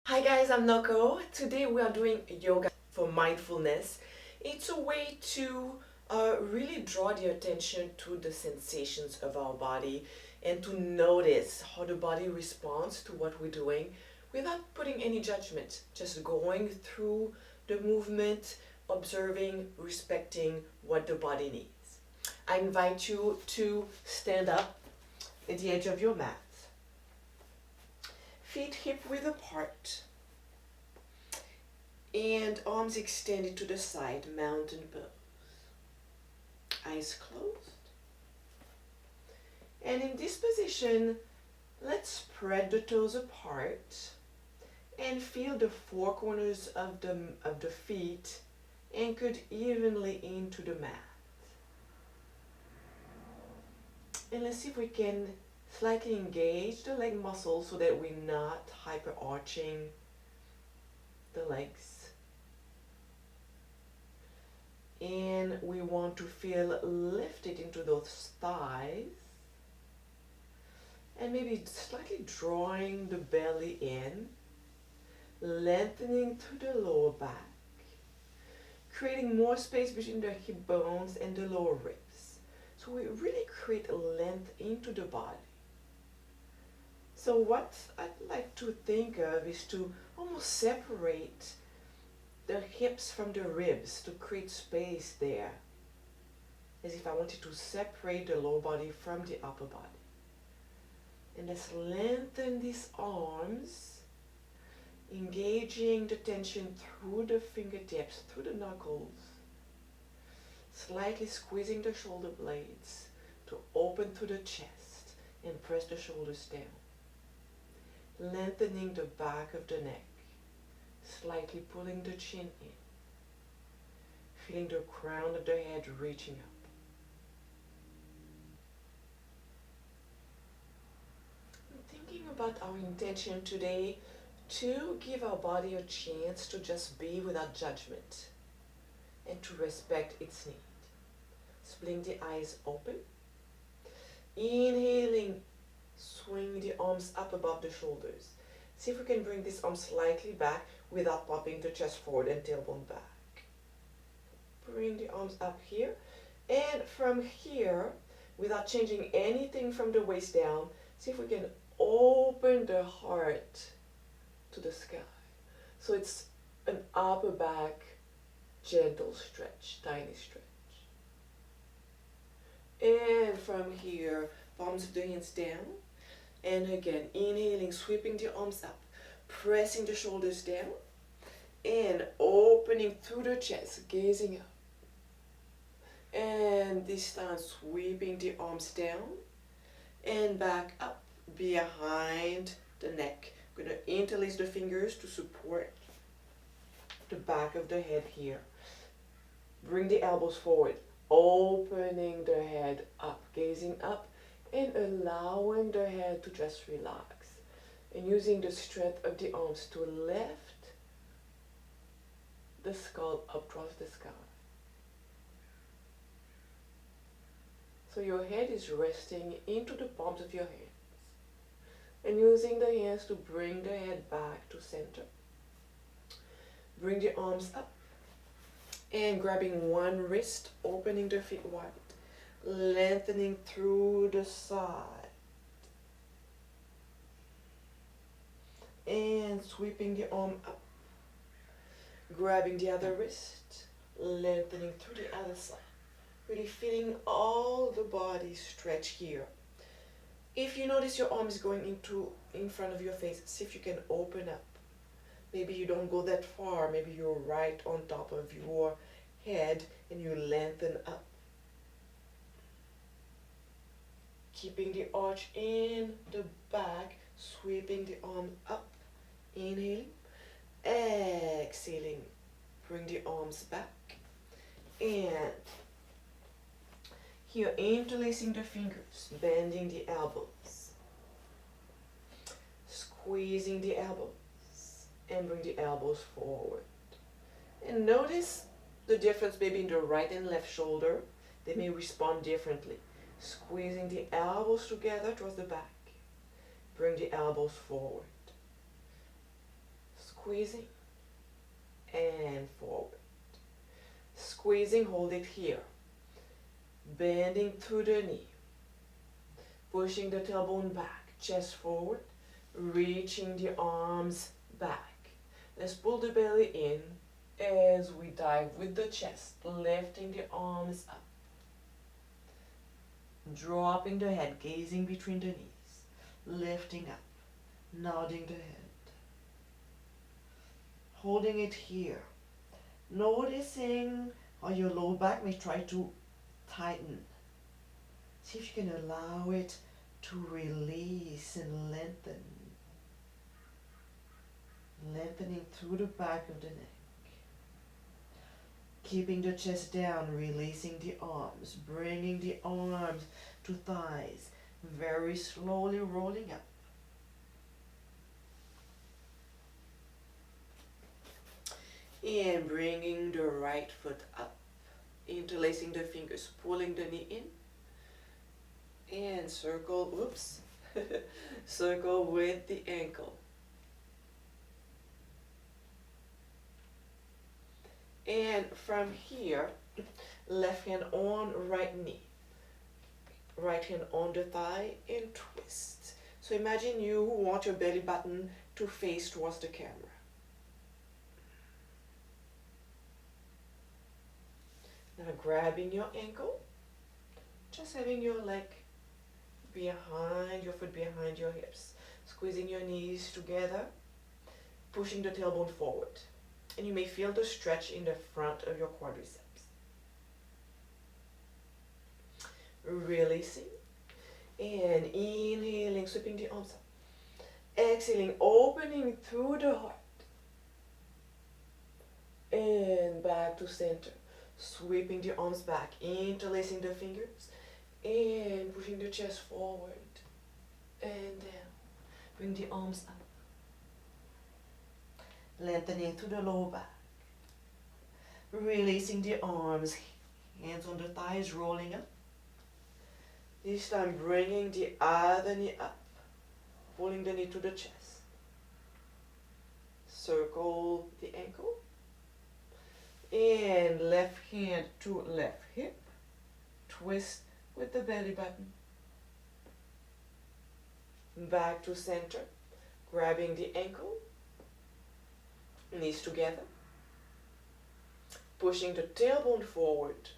Hi guys, I'm Noko. Today we are doing yoga for mindfulness. It's a way to really draw the attention to the sensations of our body and to notice how the body responds to what we're doing without putting any judgment, just going through the movement, observing, respecting what the body needs. I invite you to stand up at the edge of your mat, feet hip width apart and arms extended to the side, mountain pose. Eyes closed. And in this position, let's spread the toes apart and feel the four corners of the feet anchored evenly into the mat. And let's see if we can slightly engage the leg muscles so that we're not hyper arching the legs. And we want to feel lifted into those thighs and maybe slightly drawing the belly in, lengthening through the lower back, creating more space between the hip bones and the lower ribs. So we really create a length into the body. So what I'd like to think of is to almost separate the hips from the ribs to create space there, as if I wanted to separate the lower body from the upper body. And let's lengthen these arms, engaging the tension through the fingertips, through the knuckles, slightly squeezing the shoulder blades to open through the chest and press the shoulders down, lengthening the back of the neck, slightly pulling the chin in, feeling the crown of the head reaching up. I'm thinking about our intention today to give our body a chance to just be without judgment and to respect its need. Splitting the eyes open, inhaling, swing the arms up above the shoulders. See if we can bring this arm slightly back without popping the chest forward and tailbone back. Bring the arms up here, and from here, without changing anything from the waist down, see if we can open the heart to the sky. So it's an upper back gentle stretch, tiny stretch. And from here, palms of the hands down. And again, inhaling, sweeping the arms up, pressing the shoulders down, and opening through the chest, gazing up. And this time, sweeping the arms down and back up behind the neck. I'm going to interlace the fingers to support the back of the head here. Bring the elbows forward, opening the head up, gazing up, and allowing the head to just relax. And using the strength of the arms to lift the skull up towards the sky. So your head is resting into the palms of your hands. And using the hands to bring the head back to center. Bring the arms up. And grabbing one wrist, opening the feet wide. Lengthening through the side. And sweeping the arm up. Grabbing the other wrist. Lengthening through the other side. Really feeling all the body stretch here. If you notice your arm is going in front of your face, see if you can open up. Maybe you don't go that far. Maybe you're right on top of your head and you lengthen up. Keeping the arch in the back, sweeping the arm up. Inhaling, exhaling. Bring the arms back. And here, interlacing the fingers, bending the elbows, squeezing the elbows, and bring the elbows forward. And notice the difference maybe in the right and left shoulder. They may respond differently. Squeezing the elbows together towards the back. Bring the elbows forward. squeezing and forward. Squeezing, hold it here. Bending through the knee. Pushing the tailbone back, chest forward. Reaching the arms back. Let's pull the belly in as we dive with the chest, lifting the arms up. Dropping the head, gazing between the knees, lifting up, nodding the head. Holding it here. Noticing how your lower back may try to tighten. See if you can allow it to release and lengthen. Lengthening through the back of the neck. Keeping the chest down, releasing the arms, bringing the arms to thighs, very slowly rolling up. And bringing the right foot up, interlacing the fingers, pulling the knee in, and circle, circle with the ankle. And from here, left hand on right knee, right hand on the thigh, and twist. So imagine you want your belly button to face towards the camera. Now grabbing your ankle, just having your leg behind, your foot behind your hips, squeezing your knees together, pushing the tailbone forward. And you may feel the stretch in the front of your quadriceps. Releasing and inhaling, sweeping the arms up. Exhaling, opening through the heart. And back to center. Sweeping the arms back, interlacing the fingers, and pushing the chest forward and down. Bring the arms up. Lengthening through the lower back. Releasing the arms, hands on the thighs, rolling up. This time bringing the other knee up, pulling the knee to the chest. Circle the ankle. And left hand to left hip. Twist with the belly button. Back to center. Grabbing the ankle. Knees together. Pushing the tailbone forward.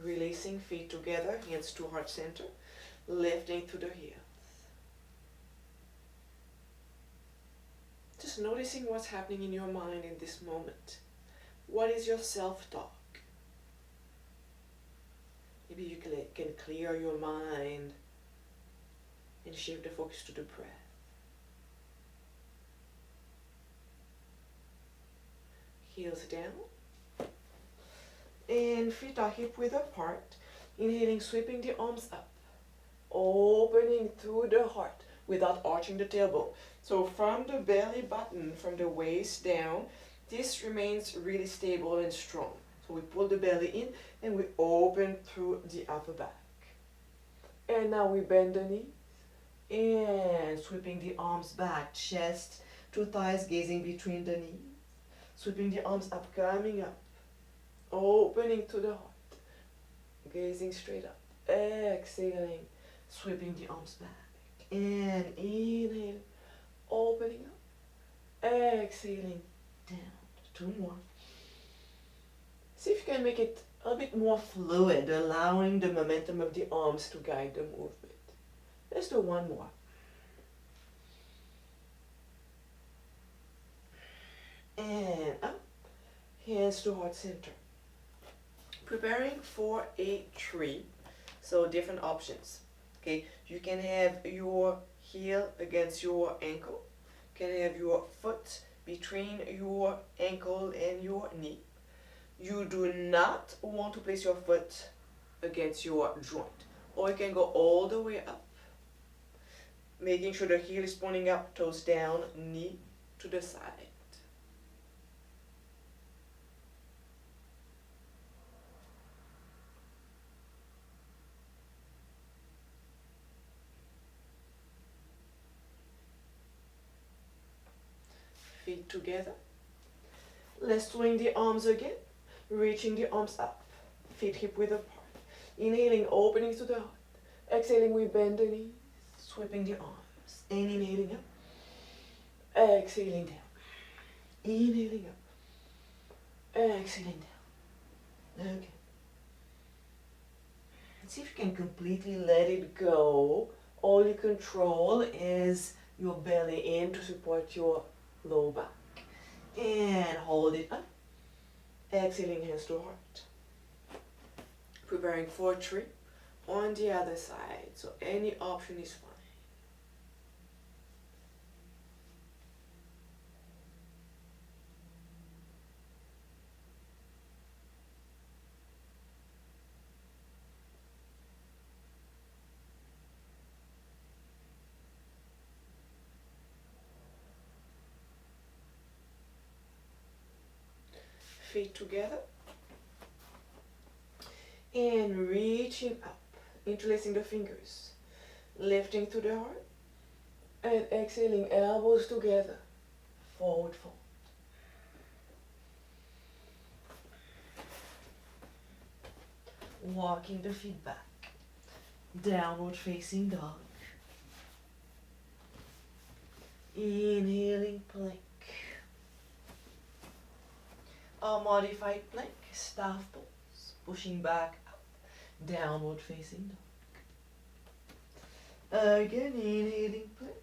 Releasing, feet together, hands to heart center. Lifting through the heels. Just noticing what's happening in your mind in this moment. What is your self-talk? Maybe you can clear your mind and shift the focus to the breath. Heels down. And feet are hip width apart. Inhaling, sweeping the arms up. Opening through the heart without arching the tailbone. So from the belly button, from the waist down, this remains really stable and strong. So we pull the belly in and we open through the upper back. And now we bend the knees and sweeping the arms back, chest to thighs, gazing between the knees. Sweeping the arms up, coming up, opening to the heart, gazing straight up, exhaling, sweeping the arms back. And inhaling, opening up, exhaling, down. 2 more. See if you can make it a bit more fluid, allowing the momentum of the arms to guide the movement. Let's do 1 more. And up, hands to heart center. Preparing for a tree, so different options. Okay, you can have your heel against your ankle. You can have your foot between your ankle and your knee. You do not want to place your foot against your joint. Or you can go all the way up, making sure the heel is pointing up, toes down, knee to the side. feet together. Let's swing the arms again, reaching the arms up, feet hip width apart. Inhaling, opening to the heart. Exhaling, we bend the knees, sweeping the arms. Inhaling up, exhaling down. Inhaling up, exhaling down. Okay. See if you can completely let it go. All you control is your belly in to support your low back. And hold it up. Exhaling, hands to heart. Preparing for a trip on the other side. So any option is fine. Feet together. And reaching up, interlacing the fingers, lifting to the heart, and exhaling, elbows together, forward fold. Walking the feet back, downward facing dog. Inhaling plank. A modified plank, staff pose, pushing back up, downward facing dog. Again, inhaling plank,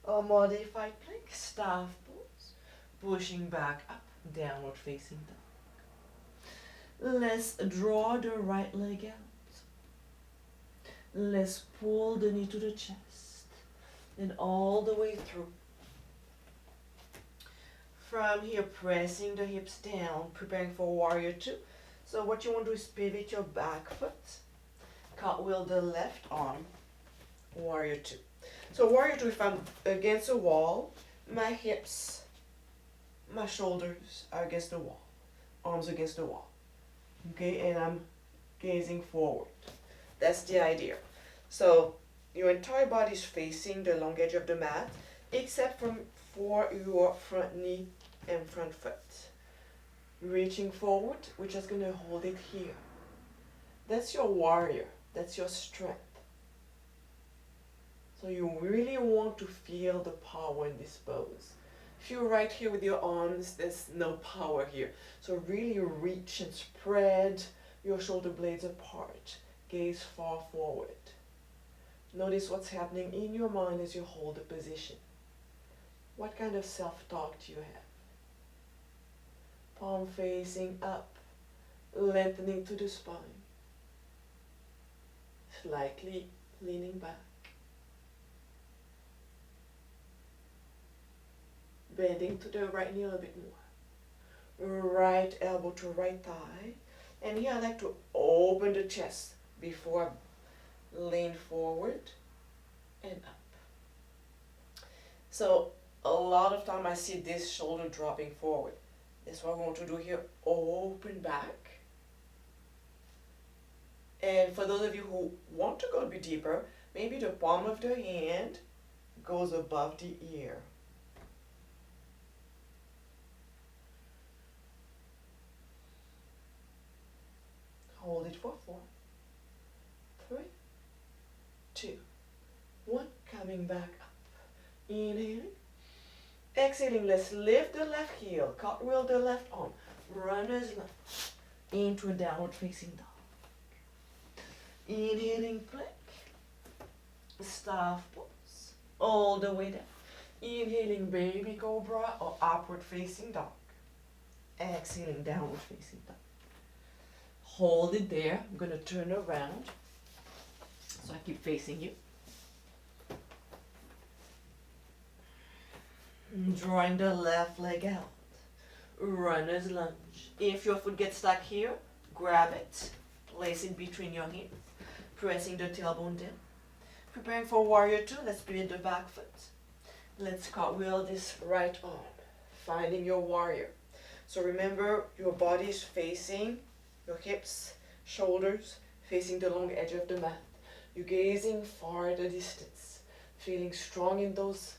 a modified plank, staff pose, pushing back up, downward facing dog. Let's draw the right leg out. Let's pull the knee to the chest and all the way through. From here, pressing the hips down, preparing for warrior two. So what you want to do is pivot your back foot, cartwheel the left arm, warrior two. So warrior two, if I'm against a wall, my hips, my shoulders are against the wall, arms against the wall. Okay, and I'm gazing forward. That's the idea. So your entire body is facing the long edge of the mat, except for your front knee and front foot. Reaching forward, we're just going to hold it here. That's your warrior. That's your strength. So you really want to feel the power in this pose. If you're right here with your arms, there's no power here. So really reach and spread your shoulder blades apart. Gaze far forward. Notice what's happening in your mind as you hold the position. What kind of self-talk do you have? Palm facing up, lengthening to the spine. Slightly leaning back. Bending to the right knee a little bit more. Right elbow to right thigh. And here I like to open the chest before I lean forward and up. So a lot of time I see this shoulder dropping forward. That's what I want to do here. Open back. And for those of you who want to go a bit deeper, maybe the palm of the hand goes above the ear. Hold it for 4, 3, 2, 1. Coming back up. Inhaling. Exhaling. Let's lift the left heel. Cartwheel the left arm. Runner's lunge. Into a downward facing dog. Inhaling plank. Staff pose. All the way down. Inhaling baby cobra or upward facing dog. Exhaling downward facing dog. Hold it there. I'm going to turn around so I keep facing you. Drawing the left leg out. Runner's lunge. If your foot gets stuck here, grab it. Place it between your hands. Pressing the tailbone down. Preparing for warrior two. Let's pivot the back foot. Let's cartwheel this right arm. Finding your warrior. So remember, your body is facing your hips, shoulders, facing the long edge of the mat. You're gazing far at a distance. Feeling strong in those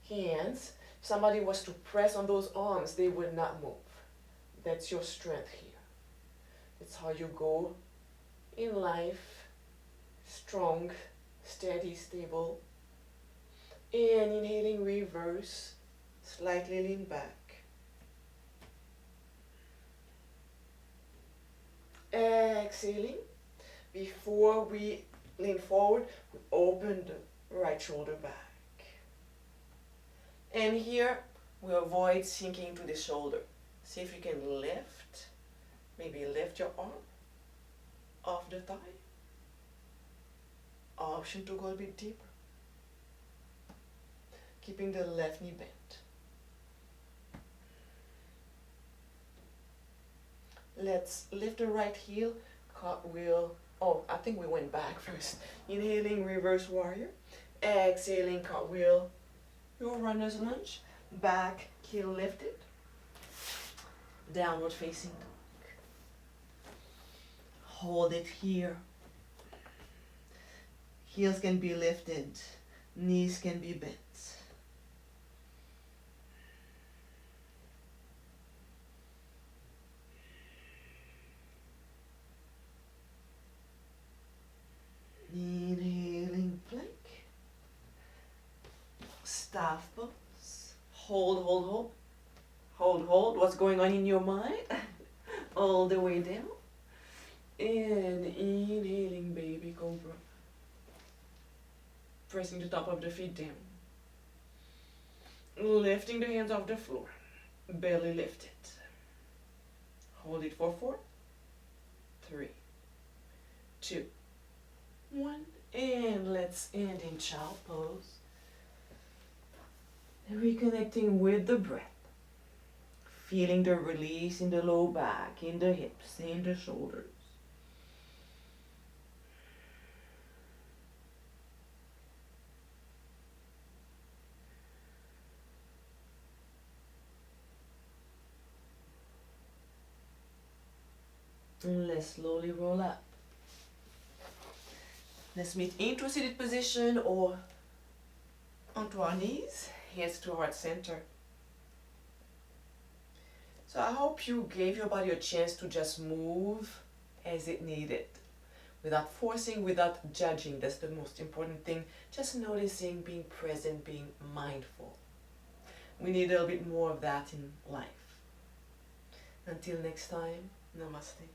hands. If somebody was to press on those arms, they would not move. That's your strength here. It's how you go in life, strong, steady, stable. And inhaling, reverse, slightly lean back. Exhaling, before we lean forward, we open the right shoulder back. And here, we avoid sinking into the shoulder. See if you can lift, maybe lift your arm off the thigh. Option to go a bit deeper. Keeping the left knee bent. Let's lift the right heel, cartwheel. Oh, I think we went back first. Inhaling, reverse warrior. Exhaling, cartwheel. Your runner's lunge. Back, heel lifted. Downward facing dog. Hold it here. Heels can be lifted. Knees can be bent. Inhaling plank. Staff pose. Hold, hold, hold. Hold, hold. What's going on in your mind? All the way down. And inhaling baby cobra. Pressing the top of the feet down. Lifting the hands off the floor. Belly lifted. Hold it for 4, 3, 2, 1. And let's end in child pose. Reconnecting with the breath. Feeling the release in the low back, in the hips, in the shoulders. And let's slowly roll up. Let's meet into a seated position or onto our knees, hands to heart center. So I hope you gave your body a chance to just move as it needed, without forcing, without judging. That's the most important thing. Just noticing, being present, being mindful. We need a little bit more of that in life. Until next time, namaste.